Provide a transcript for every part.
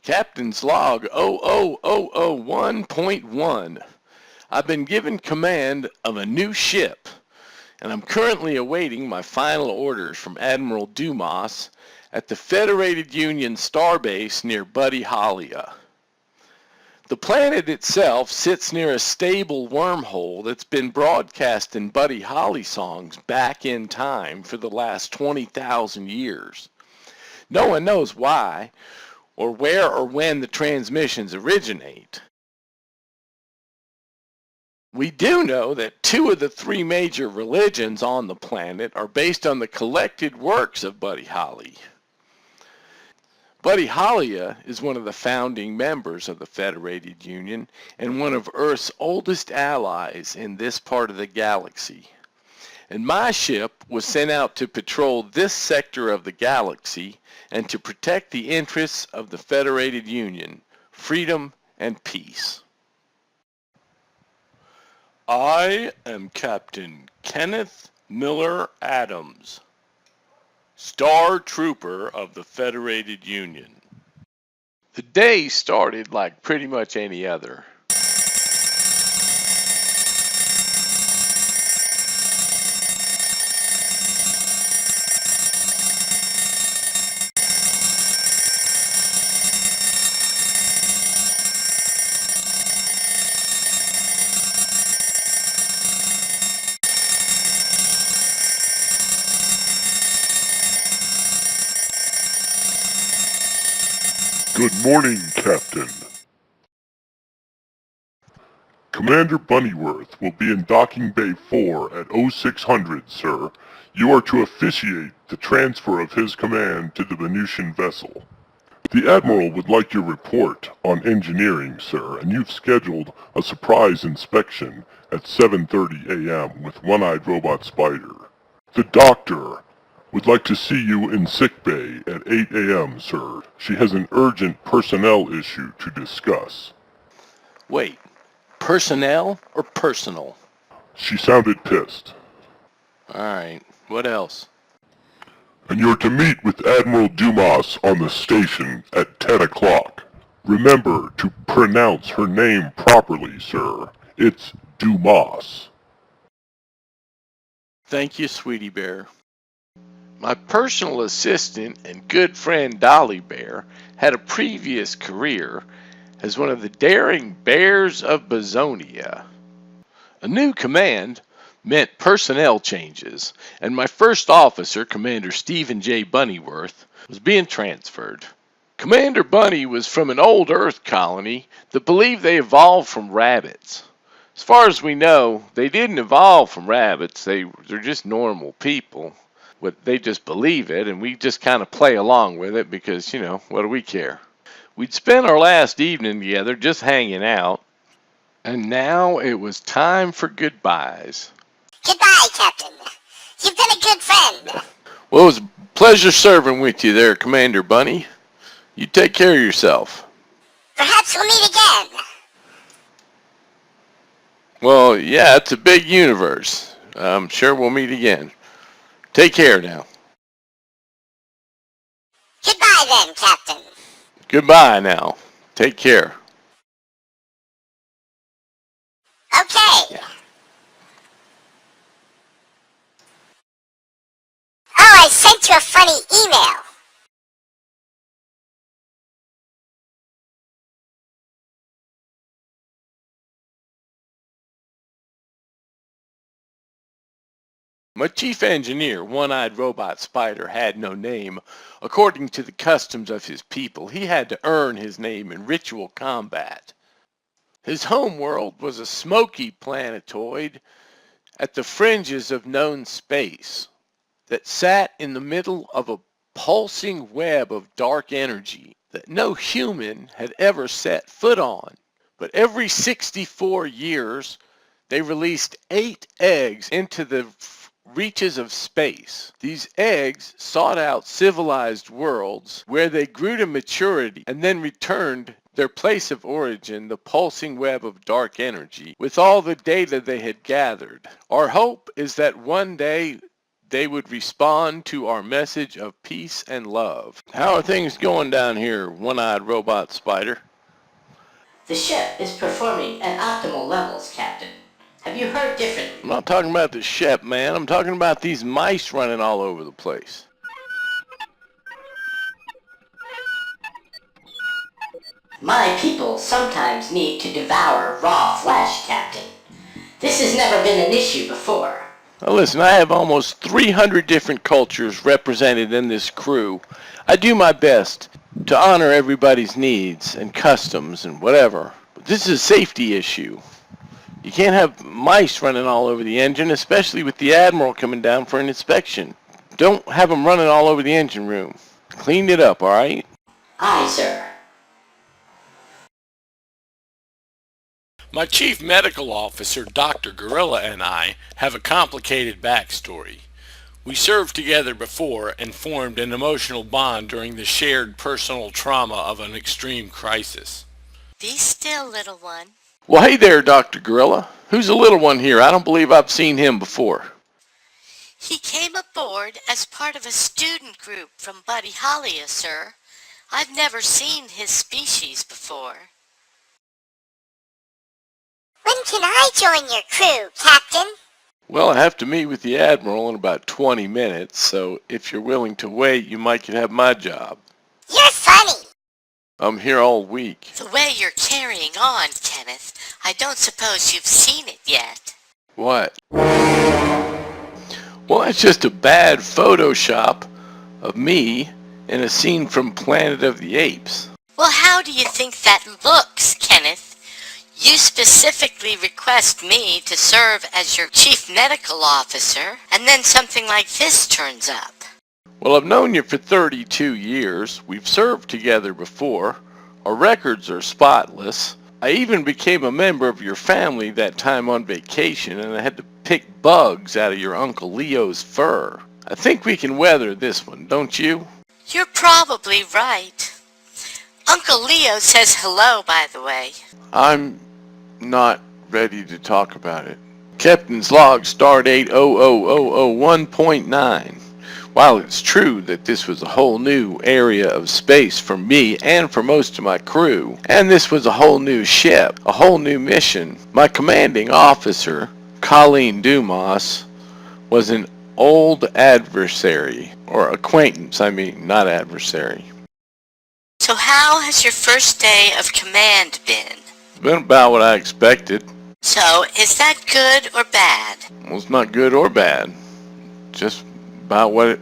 Captain's Log 00001.1. I've been given command of a new ship, and I'm currently awaiting my final orders from Admiral Dumas at the Federated Union Starbase near Buddy Holly. The planet itself sits near a stable wormhole that's been broadcasting Buddy Holly songs back in time for the last 20,000 years. No one knows why, or where or when the transmissions originate. We do know that 2 of the 3 major religions on the planet are based on the collected works of Buddy Holly. Buddy Holly is one of the founding members of the Federated Union and one of Earth's oldest allies in this part of the galaxy. And my ship was sent out to patrol this sector of the galaxy and to protect the interests of the Federated Union, freedom and peace. I am Captain Kenneth Miller Adams, Star Trooper of the Federated Union. The day started like pretty much any other. Good morning, Captain. Commander Bunnyworth will be in Docking Bay 4 at 0600, sir. You are to officiate the transfer of his command to the Venusian vessel. The Admiral would like your report on engineering, sir, and you've scheduled a surprise inspection at 7:30 a.m. with One-Eyed Robot Spider. The Doctor would like to see you in sickbay at 8 a.m., sir. She has an urgent personnel issue to discuss. Wait, personnel or personal? She sounded pissed. Alright, what else? And you're to meet with Admiral Dumas on the station at 10 o'clock. Remember to pronounce her name properly, sir. It's Dumas. Thank you, Sweetie Bear. My personal assistant and good friend Dolly Bear had a previous career as one of the daring Bears of Bazonia. A new command meant personnel changes, and my first officer, Commander Stephen J. Bunnyworth, was being transferred. Commander Bunny was from an old Earth colony that believed they evolved from rabbits. As far as we know, they didn't evolve from rabbits. They're just normal people. They just believe it, and we just kind of play along with it because, what do we care? We'd spent our last evening together just hanging out, and now it was time for goodbyes. Goodbye, Captain. You've been a good friend. Well, it was a pleasure serving with you there, Commander Bunny. You take care of yourself. Perhaps we'll meet again. Well, yeah, it's a big universe. I'm sure we'll meet again. Take care now. Goodbye then, Captain. Goodbye now. Take care. Okay. Yeah. Oh, I sent you a funny email. My chief engineer, One-Eyed Robot Spider, had no name. According to the customs of his people, he had to earn his name in ritual combat. His homeworld was a smoky planetoid at the fringes of known space that sat in the middle of a pulsing web of dark energy that no human had ever set foot on. But every 64 years, they released 8 eggs into the reaches of space. These eggs sought out civilized worlds where they grew to maturity and then returned their place of origin, the pulsing web of dark energy, with all the data they had gathered. Our hope is that one day they would respond to our message of peace and love. How are things going down here, one-eyed robot spider? The ship is performing at optimal levels, Captain. Have you heard differently? I'm not talking about the ship, man. I'm talking about these mice running all over the place. My people sometimes need to devour raw flesh, Captain. This has never been an issue before. Now listen, I have almost 300 different cultures represented in this crew. I do my best to honor everybody's needs and customs and whatever. But this is a safety issue. You can't have mice running all over the engine, especially with the Admiral coming down for an inspection. Don't have them running all over the engine room. Clean it up, all right? Aye, sir. My chief medical officer, Dr. Gorilla, and I have a complicated backstory. We served together before and formed an emotional bond during the shared personal trauma of an extreme crisis. Be still, little one. Well, hey there, Dr. Gorilla. Who's the little one here? I don't believe I've seen him before. He came aboard as part of a student group from Buddy Holly, sir. I've never seen his species before. When can I join your crew, Captain? Well, I have to meet with the Admiral in about 20 minutes, so if you're willing to wait, you might could have my job. You're funny. I'm here all week. The way you're carrying on, Kenneth, I don't suppose you've seen it yet. What? Well, it's just a bad Photoshop of me in a scene from Planet of the Apes. Well, how do you think that looks, Kenneth? You specifically request me to serve as your chief medical officer, and then something like this turns up. Well, I've known you for 32 years. We've served together before. Our records are spotless. I even became a member of your family that time on vacation, and I had to pick bugs out of your Uncle Leo's fur. I think we can weather this one, don't you? You're probably right. Uncle Leo says hello, by the way. I'm not ready to talk about it. Captain's log, stardate 00001.9. While it's true that this was a whole new area of space for me and for most of my crew, and this was a whole new ship, a whole new mission, my commanding officer, Colleen Dumas, was an old adversary, or acquaintance, not adversary. So how has your first day of command been? Been about what I expected. So, is that good or bad? Well, it's not good or bad. Just about what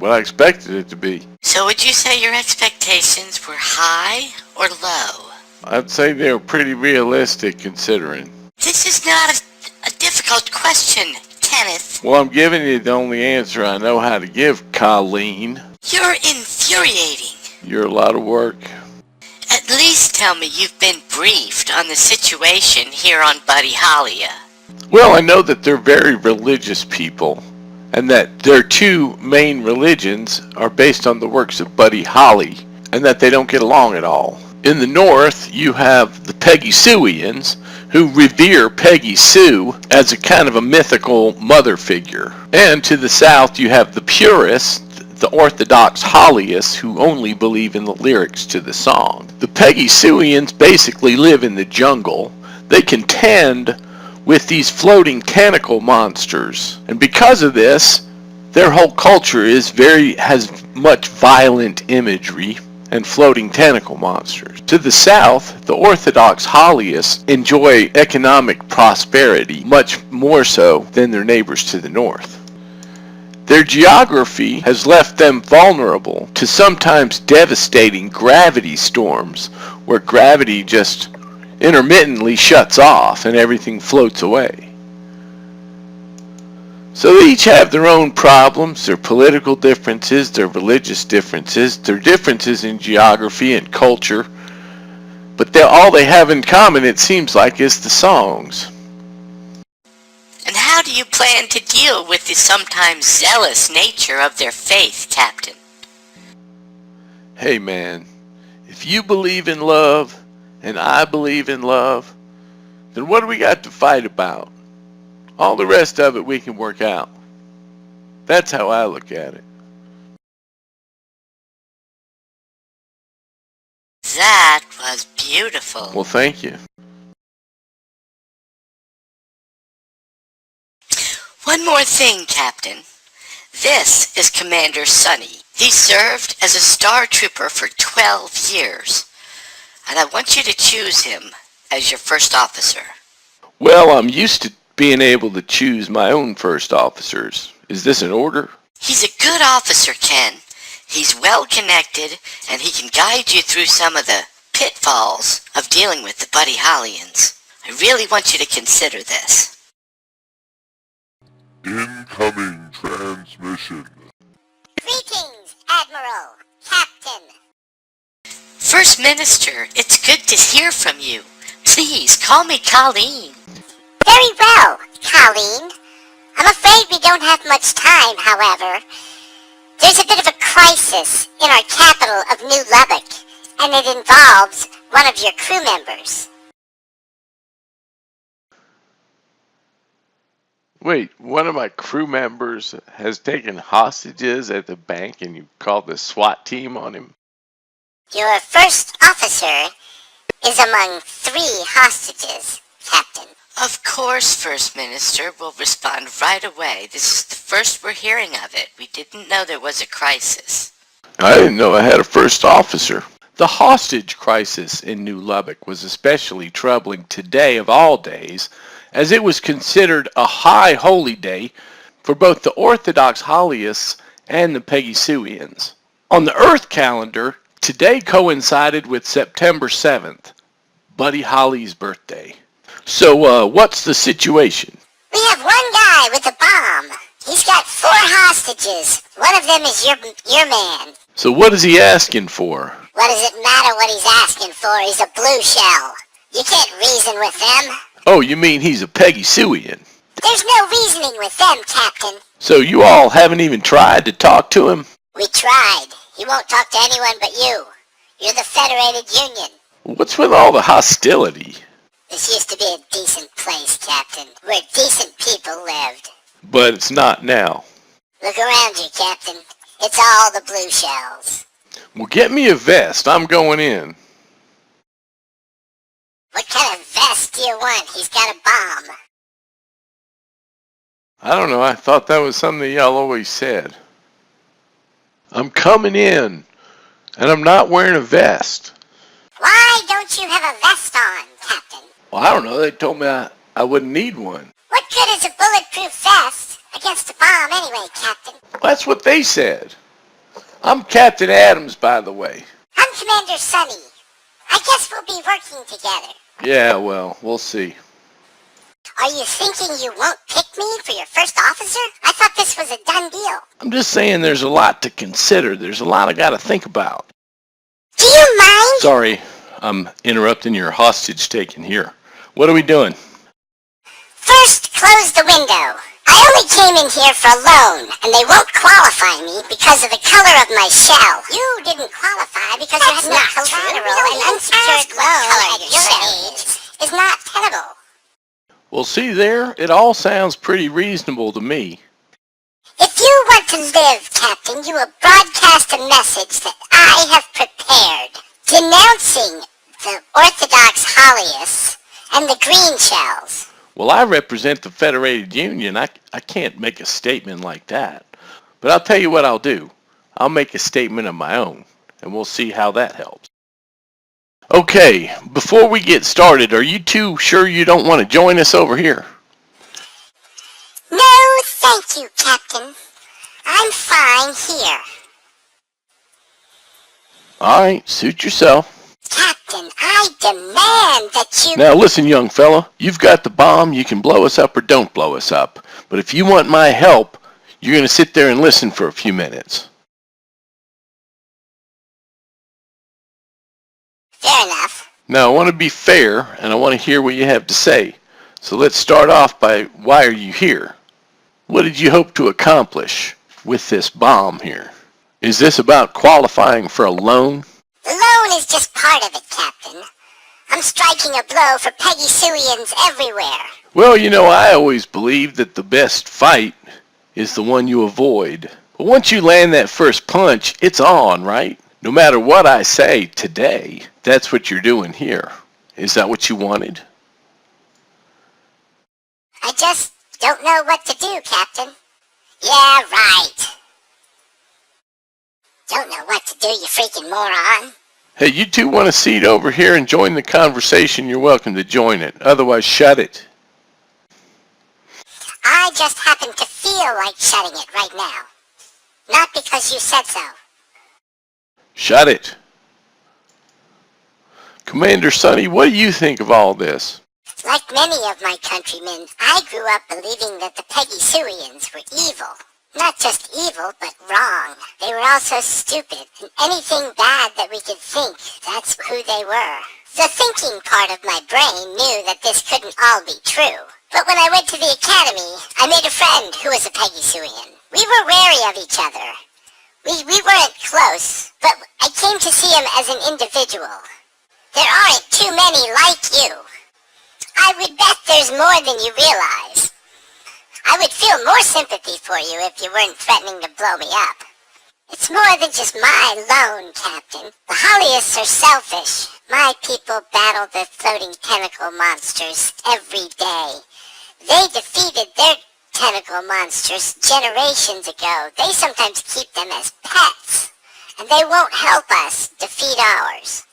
I expected it to be. So would you say your expectations were high or low? I'd say they were pretty realistic considering. This is not a difficult question, Kenneth. Well, I'm giving you the only answer I know how to give, Colleen. You're infuriating. You're a lot of work. At least tell me you've been briefed on the situation here on Buddy Holly. Well, I know that they're very religious people, and that their two main religions are based on the works of Buddy Holly, and that they don't get along at all. In the north, you have the Peggy Sueians, who revere Peggy Sue as a kind of a mythical mother figure. And to the south, you have the purists, the Orthodox Hollyists, who only believe in the lyrics to the song. The Peggy Sueians basically live in the jungle. They contend with these floating tentacle monsters, and because of this, their whole culture has much violent imagery and floating tentacle monsters. To the south, the Orthodox Hollyists enjoy economic prosperity much more so than their neighbors to the north. Their geography has left them vulnerable to sometimes devastating gravity storms, where gravity just intermittently shuts off and everything floats away. So they each have their own problems, their political differences, their religious differences, their differences in geography and culture, but all they have in common, it seems like, is the songs. And how do you plan to deal with the sometimes zealous nature of their faith, Captain? Hey man, if you believe in love, and I believe in love, then what do we got to fight about? All the rest of it we can work out. That's how I look at it. That was beautiful. Well, thank you. One more thing, Captain. This is Commander Sonny. He served as a Star Trooper for 12 years. And I want you to choose him as your first officer. Well, I'm used to being able to choose my own first officers. Is this an order? He's a good officer, Ken. He's well connected, and he can guide you through some of the pitfalls of dealing with the Buddy Hollyans. I really want you to consider this. Incoming transmission. Greetings, Admiral, Captain. First Minister, it's good to hear from you. Please, call me Colleen. Very well, Colleen. I'm afraid we don't have much time, however. There's a bit of a crisis in our capital of New Lubbock, and it involves one of your crew members. Wait, one of my crew members has taken hostages at the bank and you called the SWAT team on him? Your first officer is among 3 hostages, Captain. Of course, First Minister. We'll respond right away. This is the first we're hearing of it. We didn't know there was a crisis. I didn't know I had a first officer. The hostage crisis in New Lubbock was especially troubling today of all days, as it was considered a high holy day for both the Orthodox Hollyists and the Peggysuians. On the Earth calendar, today coincided with September 7th, Buddy Holly's birthday. So, what's the situation? We have one guy with a bomb. He's got 4 hostages. One of them is your man. So what is he asking for? What does it matter what he's asking for? He's a blue shell. You can't reason with them. Oh, you mean he's a Peggysuian? There's no reasoning with them, Captain. So you all haven't even tried to talk to him? We tried. He won't talk to anyone but you. You're the Federated Union. What's with all the hostility? This used to be a decent place, Captain, where decent people lived. But it's not now. Look around you, Captain. It's all the blue shells. Well, get me a vest. I'm going in. What kind of vest do you want? He's got a bomb. I don't know. I thought that was something y'all always said. I'm coming in, and I'm not wearing a vest. Why don't you have a vest on, Captain? Well, I don't know. They told me I wouldn't need one. What good is a bulletproof vest against a bomb anyway, Captain? Well, that's what they said. I'm Captain Adams, by the way. I'm Commander Sonny. I guess we'll be working together. Yeah, well, we'll see. Are you thinking you won't pick me for your first officer? I thought this was a done deal. I'm just saying there's a lot to consider. There's a lot I gotta think about. Do you mind? Sorry, I'm interrupting your hostage taking here. What are we doing? First, close the window. I only came in here for a loan, and they won't qualify me because of the color of my shell. You didn't qualify because you had no collateral, and unsecured loan at your age is not tenable. Well, see there, it all sounds pretty reasonable to me. If you want to live, Captain, you will broadcast a message that I have prepared, denouncing the Orthodox Hollyists and the Green Shells. Well, I represent the Federated Union. I can't make a statement like that. But I'll tell you what I'll do. I'll make a statement of my own, and we'll see how that helps. Okay, before we get started, are you two sure you don't want to join us over here? No, thank you, Captain. I'm fine here. All right, suit yourself. Captain, I demand that you... Now listen, young fella, you've got the bomb. You can blow us up or don't blow us up. But if you want my help, you're going to sit there and listen for a few minutes. Fair enough. Now, I want to be fair, and I want to hear what you have to say. So let's start off by, why are you here? What did you hope to accomplish with this bomb here? Is this about qualifying for a loan? The loan is just part of it, Captain. I'm striking a blow for Peggysuians everywhere. Well, you know, I always believed that the best fight is the one you avoid. But once you land that first punch, it's on, right? No matter what I say today, that's what you're doing here. Is that what you wanted? I just don't know what to do, Captain. Yeah, right. Don't know what to do, you freaking moron. Hey, you two want a seat over here and join the conversation, you're welcome to join it. Otherwise, shut it. I just happen to feel like shutting it right now. Not because you said so. Shut it. Commander Sonny, what do you think of all this? Like many of my countrymen, I grew up believing that the Peggysuians were evil. Not just evil, but wrong. They were also stupid, and anything bad that we could think, that's who they were. The thinking part of my brain knew that this couldn't all be true. But when I went to the academy, I made a friend who was a Peggysuian. We were wary of each other. We weren't close, but I came to see him as an individual. There aren't too many like you. I would bet there's more than you realize. I would feel more sympathy for you if you weren't threatening to blow me up. It's more than just my lone, Captain. The Hollyists are selfish. My people battle the floating tentacle monsters every day. They defeated their tentacle monsters generations ago. They sometimes keep them as pets, and they won't help us defeat ours.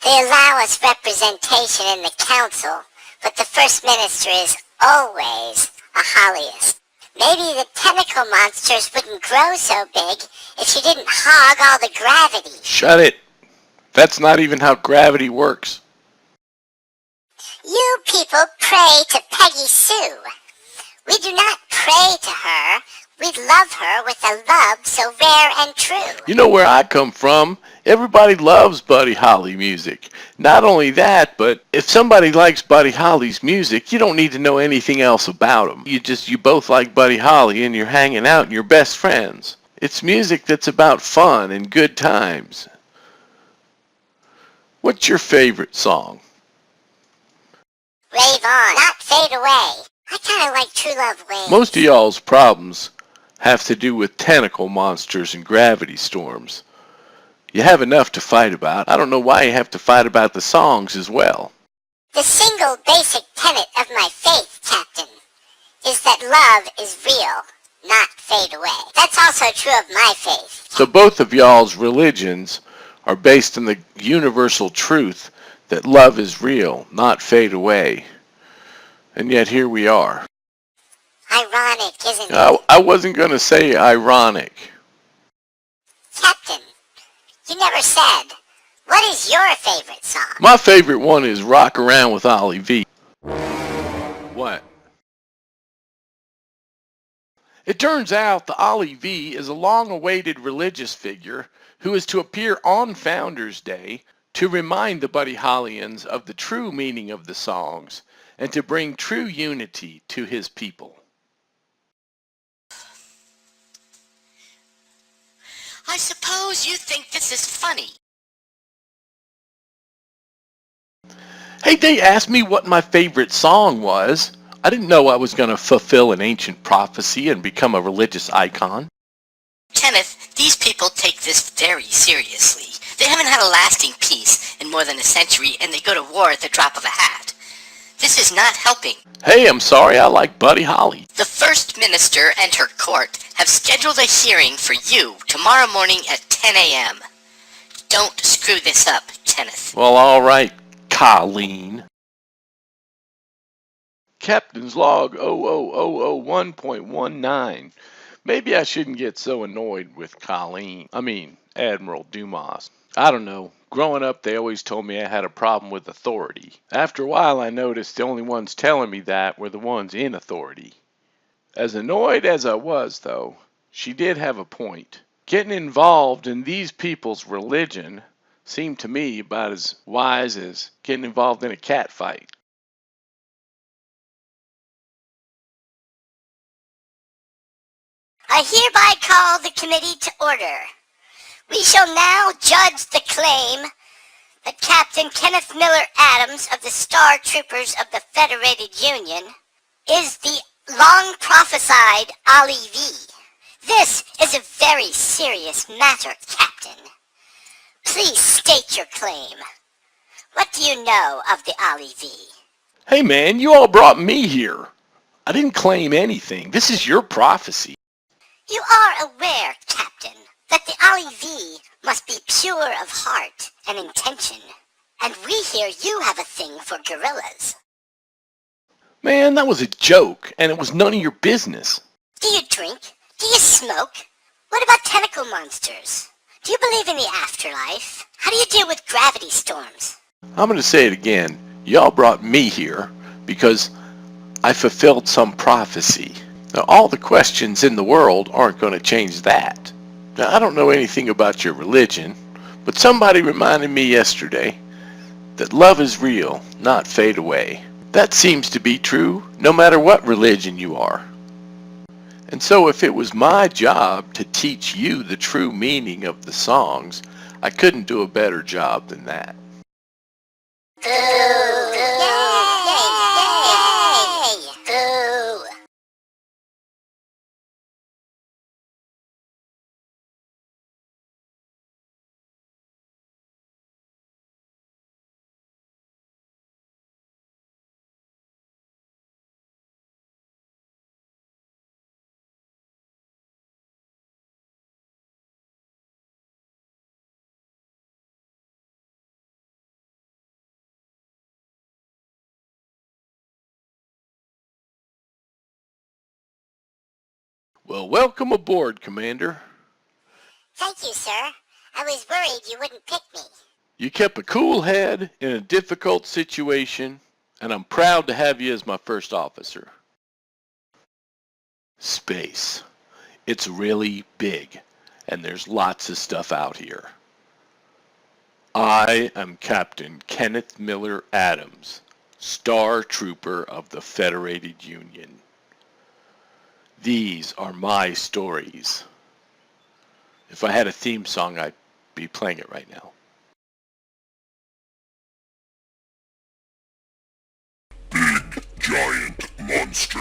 They allow us representation in the council, but the First Minister is always a Hollyist. Maybe the tentacle monsters wouldn't grow so big if you didn't hog all the gravity. Shut it. That's not even how gravity works. You people pray to Peggy Sue. We do not pray to her. We love her with a love so rare and true. You know where I come from? Everybody loves Buddy Holly music. Not only that, but if somebody likes Buddy Holly's music, you don't need to know anything else about him. You both like Buddy Holly and you're hanging out and you're best friends. It's music that's about fun and good times. What's your favorite song? Rave on, not fade away. I kinda like True Love Waves. Most of y'all's problems have to do with tentacle monsters and gravity storms. You have enough to fight about. I don't know why you have to fight about the songs as well. The single basic tenet of my faith, Captain, is that love is real, not fade away. That's also true of my faith. So both of y'all's religions are based on the universal truth that love is real, not fade away. And yet here we are. Ironic, isn't it? I wasn't going to say ironic. Captain, you never said, what is your favorite song? My favorite one is Rock Around with Ollie Vee. What? It turns out that Ollie Vee is a long-awaited religious figure who is to appear on Founders Day to remind the Buddy Hollyans of the true meaning of the songs and to bring true unity to his people. I suppose you think this is funny. Hey, they asked me what my favorite song was. I didn't know I was going to fulfill an ancient prophecy and become a religious icon. Kenneth, these people take this very seriously. They haven't had a lasting peace in more than a century, and they go to war at the drop of a hat. This is not helping. Hey, I'm sorry, I like Buddy Holly. The First Minister and her court have scheduled a hearing for you tomorrow morning at 10 a.m. Don't screw this up, Kenneth. Well, all right, Colleen. Captain's Log 00001.19. Maybe I shouldn't get so annoyed with Admiral Dumas. I don't know. Growing up, they always told me I had a problem with authority. After a while, I noticed the only ones telling me that were the ones in authority. As annoyed as I was, though, she did have a point. Getting involved in these people's religion seemed to me about as wise as getting involved in a cat fight. I hereby call the committee to order. We shall now judge the claim that Captain Kenneth Miller Adams of the Star Troopers of the Federated Union is the long prophesied Ollie Vee. This is a very serious matter, Captain. Please state your claim. What do you know of the Ollie Vee? Hey man, you all brought me here. I didn't claim anything. This is your prophecy. You are aware, Captain, that the Ollie Vee must be pure of heart and intention. And we hear you have a thing for gorillas. Man, that was a joke, and it was none of your business. Do you drink? Do you smoke? What about tentacle monsters? Do you believe in the afterlife? How do you deal with gravity storms? I'm going to say it again. Y'all brought me here because I fulfilled some prophecy. Now, all the questions in the world aren't going to change that. Now, I don't know anything about your religion, but somebody reminded me yesterday that love is real, not fade away. That seems to be true no matter what religion you are. And so if it was my job to teach you the true meaning of the songs, I couldn't do a better job than that. Boo! Yay! Yay! Boo! Well, welcome aboard, Commander. Thank you, sir. I was worried you wouldn't pick me. You kept a cool head in a difficult situation, and I'm proud to have you as my first officer. Space. It's really big, and there's lots of stuff out here. I am Captain Kenneth Miller Adams, Star Trooper of the Federated Union. These are my stories. If I had a theme song, I'd be playing it right now. Big giant monster.